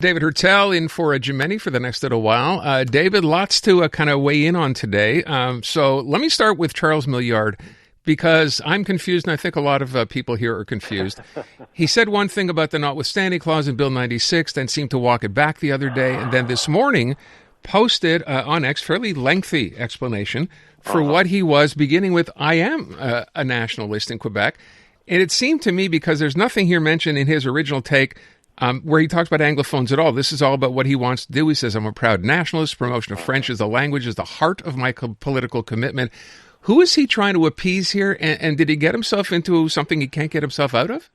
David Heurtel in for Jimeni for the next little while. David, lots to kind of weigh in on today. So let me start with Charles Milliard because I'm confused, and I think a lot of people here are confused. He said one thing about the notwithstanding clause in Bill 96, then seemed to walk it back the other day, and then this morning posted on X fairly lengthy explanation for what he was, beginning with, I am a nationalist in Quebec. And it seemed to me, because there's nothing here mentioned in his original take where he talks about Anglophones at all. This is all about what he wants to do. He says, I'm a proud nationalist. Promotion of French as a language is the heart of my political commitment. Who is he trying to appease here? And did he get himself into something he can't get himself out of?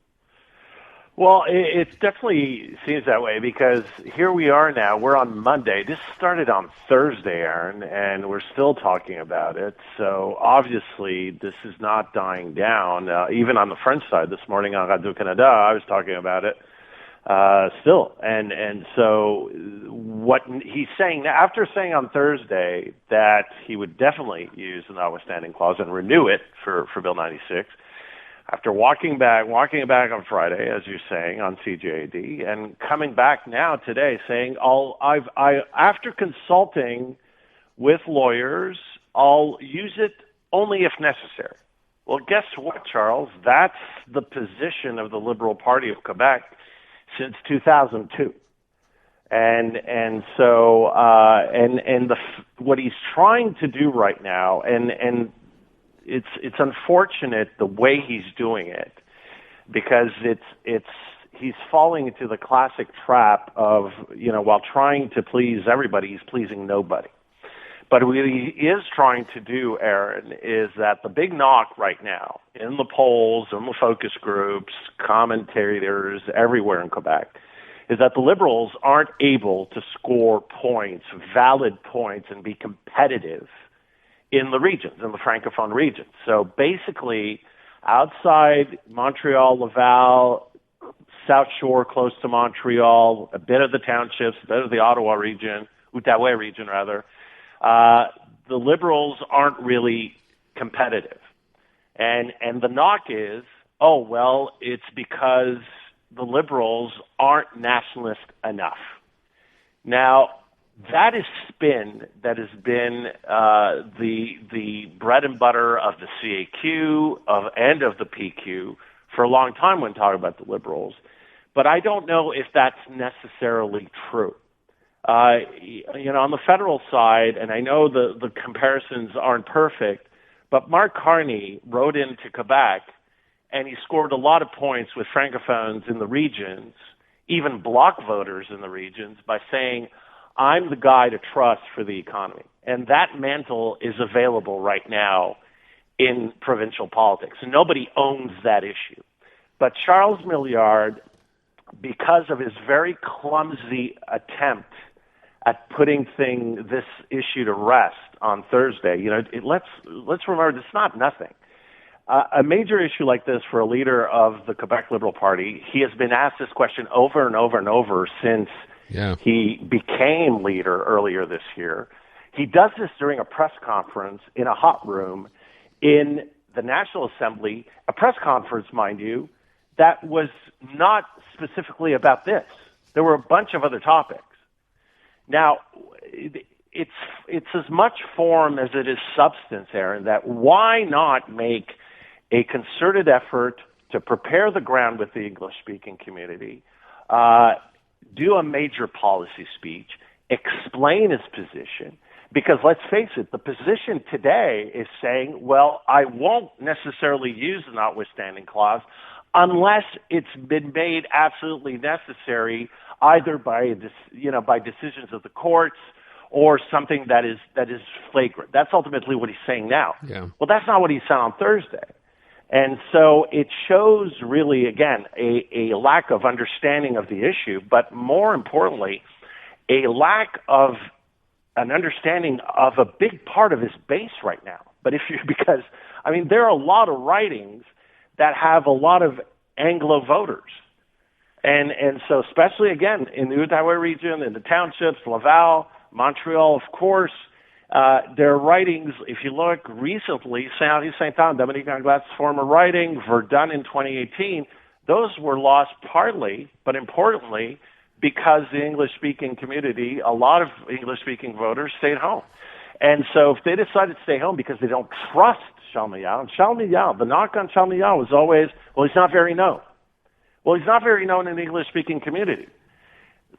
Well, it definitely seems that way because here we are now. We're on Monday. This started on Thursday, Aaron, and we're still talking about it. So obviously this is not dying down. Even on the French side this morning on Radio-Canada, I was talking about it. Still. And so what he's saying, after saying on Thursday that he would definitely use the notwithstanding clause and renew it for Bill 96, after walking back on Friday, as you're saying, on CJAD, and coming back now today saying, after consulting with lawyers, I'll use it only if necessary. Well, guess what, Charles? That's the position of the Liberal Party of Quebec since 2002, what he's trying to do right now, and it's unfortunate the way he's doing it, because he's falling into the classic trap of, while trying to please everybody, he's pleasing nobody. But what he is trying to do, Aaron, is that the big knock right now in the polls, in the focus groups, commentators everywhere in Quebec, is that the Liberals aren't able to score points, valid points, and be competitive in the regions, in the Francophone regions. So basically, outside Montreal, Laval, South Shore, close to Montreal, a bit of the townships, a bit of the Ottawa region, Outaouais region rather, the Liberals aren't really competitive. And the knock is, it's because the Liberals aren't nationalist enough. Now, that is spin that has been the bread and butter of the CAQ and of the PQ for a long time when talking about the Liberals. But I don't know if that's necessarily true. On the federal side, and I know the comparisons aren't perfect, but Mark Carney rode into Quebec and he scored a lot of points with Francophones in the regions, even bloc voters in the regions, by saying, I'm the guy to trust for the economy. And that mantle is available right now in provincial politics. And nobody owns that issue. But Charles Milliard, because of his very clumsy attempt at putting this issue to rest on Thursday, let's remember, it's not nothing. A major issue like this for a leader of the Quebec Liberal Party, he has been asked this question over and over and over since he became leader earlier this year. He does this during a press conference in a hot room in the National Assembly, a press conference, mind you, that was not specifically about this. There were a bunch of other topics. Now, it's as much form as it is substance, Aaron, that why not make a concerted effort to prepare the ground with the English-speaking community, do a major policy speech, explain his position, because let's face it, the position today is saying, well, I won't necessarily use the notwithstanding clause unless it's been made absolutely necessary, either by decisions of the courts or something that is flagrant. That's ultimately what he's saying now. Yeah. Well, that's not what he said on Thursday. And so it shows really, again, a lack of understanding of the issue, but more importantly, a lack of an understanding of a big part of his base right now. Because there are a lot of writings that have a lot of Anglo voters. And so especially, again, in the Outaouais region, in the townships, Laval, Montreal, of course, there are writings, if you look recently, Saint-Anne, Dominique Anglat's former writing, Verdun in 2018, those were lost partly, but importantly, because the English-speaking community, a lot of English-speaking voters stayed home. And so if they decided to stay home because they don't trust Charles Milliard, and Charles Milliard, the knock on Charles Milliard was always, well, he's not very known. Well, he's not very known in the English-speaking community.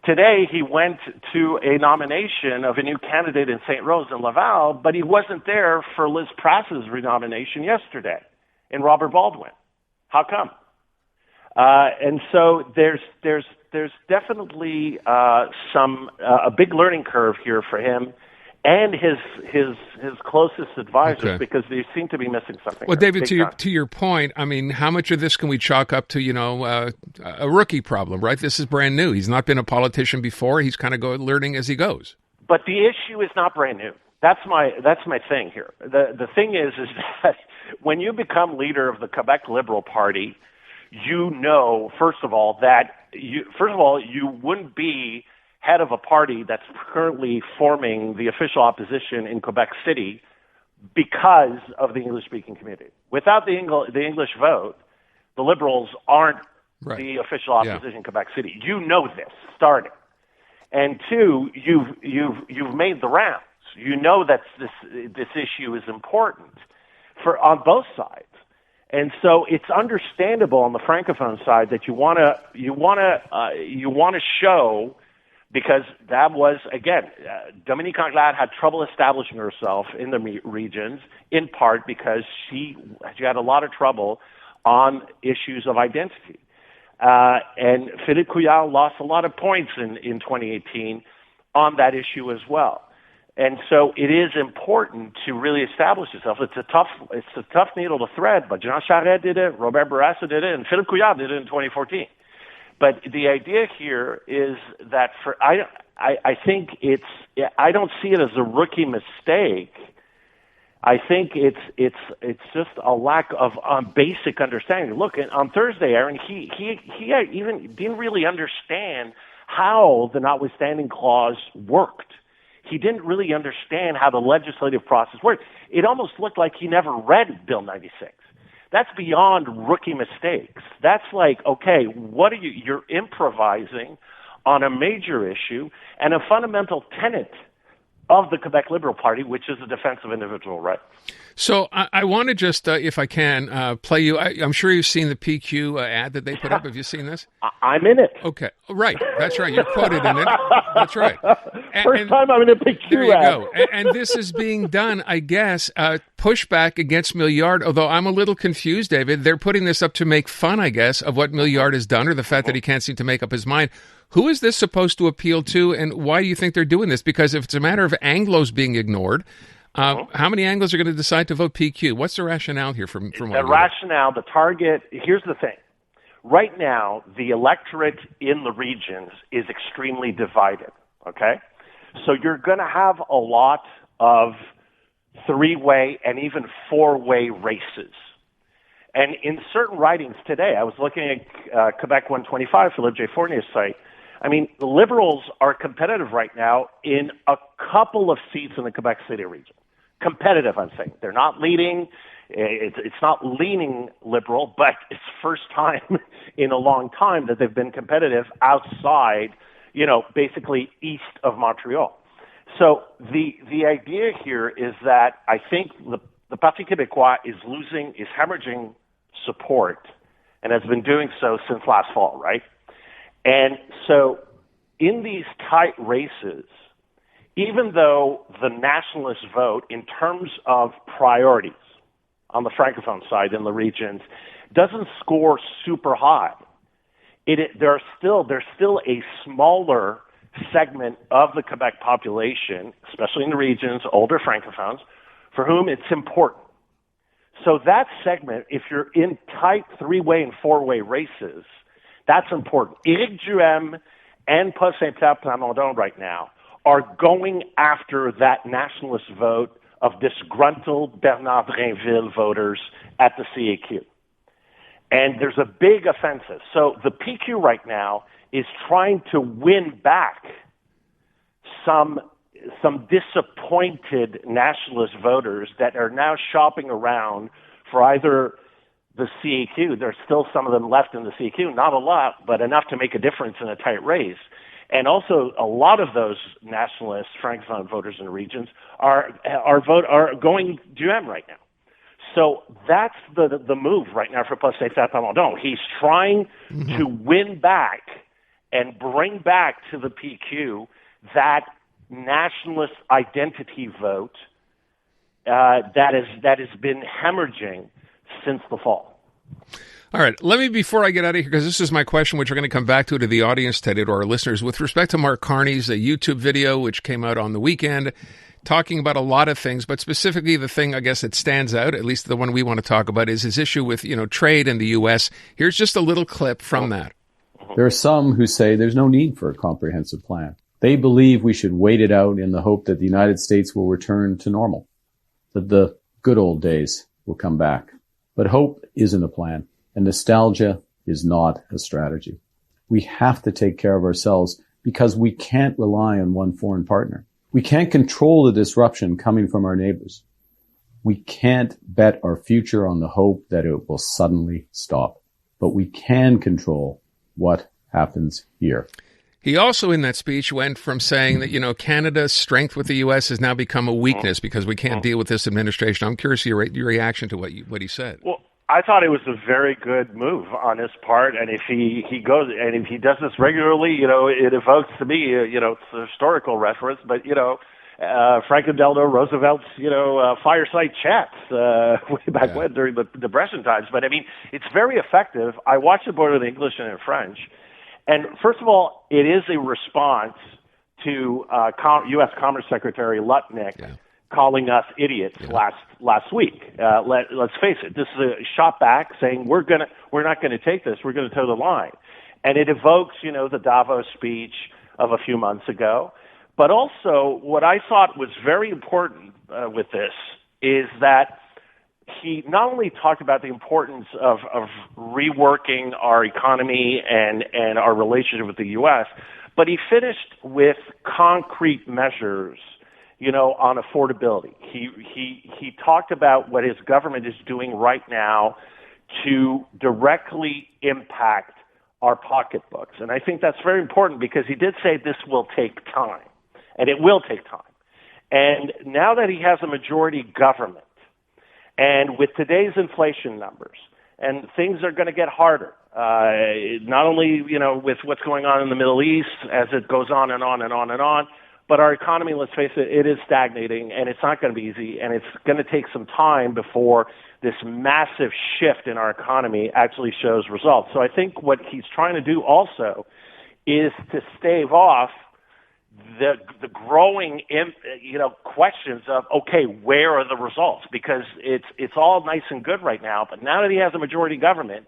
Today, he went to a nomination of a new candidate in St. Rose in Laval, but he wasn't there for Liz Prass's renomination yesterday in Robert Baldwin. How come? And so there's definitely a big learning curve here for him and his closest advisors, because they seem to be missing something. Well, David, to your point, I mean, how much of this can we chalk up to, a rookie problem, right? This is brand new. He's not been a politician before. He's kind of learning as he goes. But the issue is not brand new. That's my thing here. The thing is that when you become leader of the Quebec Liberal Party, you know, first of all, you wouldn't be head of a party that's currently forming the official opposition in Quebec City because of the English-speaking community. Without the English vote, the Liberals aren't the official opposition in Quebec City. You know this, starting. And two, you've made the rounds. You know that this issue is important on both sides. And so it's understandable on the Francophone side that you want to show, because that was, again, Dominique Anglade had trouble establishing herself in the regions, in part because she had a lot of trouble on issues of identity. And Philippe Couillard lost a lot of points in 2018 on that issue as well. And so it is important to really establish yourself. It's a tough needle to thread, but Jean Charest did it, Robert Bourassa did it, and Philippe Couillard did it in 2014. But the idea here is that I think I don't see it as a rookie mistake. I think it's just a lack of basic understanding. Look, on Thursday, Aaron, he even didn't really understand how the notwithstanding clause worked. He didn't really understand how the legislative process worked. It almost looked like he never read Bill 96. That's beyond rookie mistakes. That's like, okay, what are you're improvising on a major issue and a fundamental tenet of the Quebec Liberal Party, which is the defense of individual rights. So I want to just, if I can, play you. I'm sure you've seen the PQ ad that they put up. Have you seen this? I'm in it. Okay. Right. That's right. You're quoted in it. That's right. First time I'm in a PQ ad. There you go. And this is being done, I guess, pushback against Milliard, although I'm a little confused, David. They're putting this up to make fun, I guess, of what Milliard has done or the fact that he can't seem to make up his mind. Who is this supposed to appeal to, and why do you think they're doing this? Because if it's a matter of Anglos being ignored, how many Anglos are going to decide to vote PQ? What's the rationale here from what the rationale, the target? Here's the thing. Right now, the electorate in the regions is extremely divided, okay? So you're going to have a lot of three-way and even four-way races. And in certain writings today, I was looking at Quebec 125, Philippe J. Fournier's site. I mean, the Liberals are competitive right now in a couple of seats in the Quebec City region. Competitive, I'm saying. They're not leading. It's not leaning Liberal, but it's first time in a long time that they've been competitive outside, basically east of Montreal. So the idea here is that I think the Parti Québécois is hemorrhaging support and has been doing so since last fall, right? And so in these tight races, even though the nationalist vote in terms of priorities on the Francophone side in the regions doesn't score super high, there's still a smaller segment of the Quebec population, especially in the regions, older Francophones, for whom it's important. So that segment, if you're in tight three-way and four-way races, that's important. Éric Duhem and Paul Saint-Pierre Plamondon right now are going after that nationalist vote of disgruntled Bernard Drainville voters at the CAQ. And there's a big offensive. So the PQ right now is trying to win back some disappointed nationalist voters that are now shopping around for either the CAQ. There's still some of them left in the CAQ, not a lot, but enough to make a difference in a tight race. And also, a lot of those nationalists, Francophone voters in the regions, are going GM right now. So that's the move right now for Poste Abandon. He's trying to win back and bring back to the PQ that nationalist identity vote that has been hemorrhaging since the fall. All right, before I get out of here, because this is my question, which we're going to come back to the audience today, to our listeners, with respect to Mark Carney's YouTube video, which came out on the weekend, talking about a lot of things, but specifically the thing, I guess, that stands out, at least the one we want to talk about, is his issue with, trade in the U.S. Here's just a little clip from that. There are some who say there's no need for a comprehensive plan. They believe we should wait it out in the hope that the United States will return to normal, that the good old days will come back. But hope isn't a plan. And nostalgia is not a strategy. We have to take care of ourselves because we can't rely on one foreign partner. We can't control the disruption coming from our neighbors. We can't bet our future on the hope that it will suddenly stop. But we can control what happens here. He also, in that speech, went from saying that, Canada's strength with the U.S. has now become a weakness because we can't deal with this administration. I'm curious your reaction to what he said. Well, I thought it was a very good move on his part, and if he goes and if he does this regularly, it evokes to me, it's a historical reference, but Franklin Delano Roosevelt's, fireside chats way back when during the Depression times. But I mean, it's very effective. I watched it both in English and in French, and first of all, it is a response to U.S. Commerce Secretary Lutnick. Yeah. Calling us idiots last week. Let's face it, this is a shot back saying we're not gonna take this. We're gonna toe the line, and it evokes the Davos speech of a few months ago. But also, what I thought was very important with this is that he not only talked about the importance of reworking our economy and our relationship with the U.S., but he finished with concrete measures on affordability. He talked about what his government is doing right now to directly impact our pocketbooks. And I think that's very important because he did say this will take time, and it will take time. And now that he has a majority government, and with today's inflation numbers, and things are going to get harder, not only, with what's going on in the Middle East as it goes on and on and on and on, but our economy, let's face it, it is stagnating, and it's not going to be easy, and it's going to take some time before this massive shift in our economy actually shows results. So I think what he's trying to do also is to stave off the growing, questions of, okay, where are the results? Because it's all nice and good right now, but now that he has a majority government,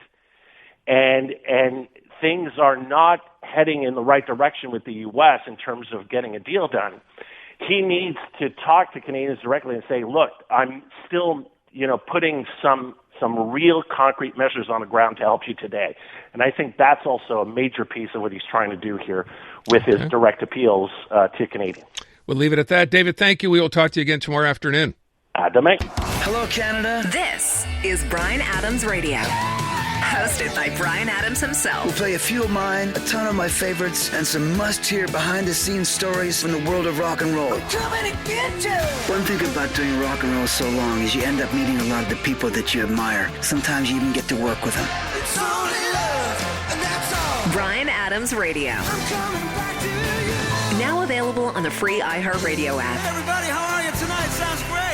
and things are not heading in the right direction with the U.S. in terms of getting a deal done, he needs to talk to Canadians directly and say, look, I'm still, putting some real concrete measures on the ground to help you today. And I think that's also a major piece of what he's trying to do here with his direct appeals to Canadians. We'll leave it at that. David, thank you. We will talk to you again tomorrow afternoon. Demain. Hello, Canada. This is Bryan Adams Radio. Hosted by Bryan Adams himself. We'll play a few of mine, a ton of my favorites, and some must-hear behind-the-scenes stories from the world of rock and roll. I'm coming to get you! One thing about doing rock and roll so long is you end up meeting a lot of the people that you admire. Sometimes you even get to work with them. It's only love, and that's all. Bryan Adams Radio. I'm coming back to you. Now available on the free iHeartRadio app. Hey everybody, how are you tonight? Sounds great.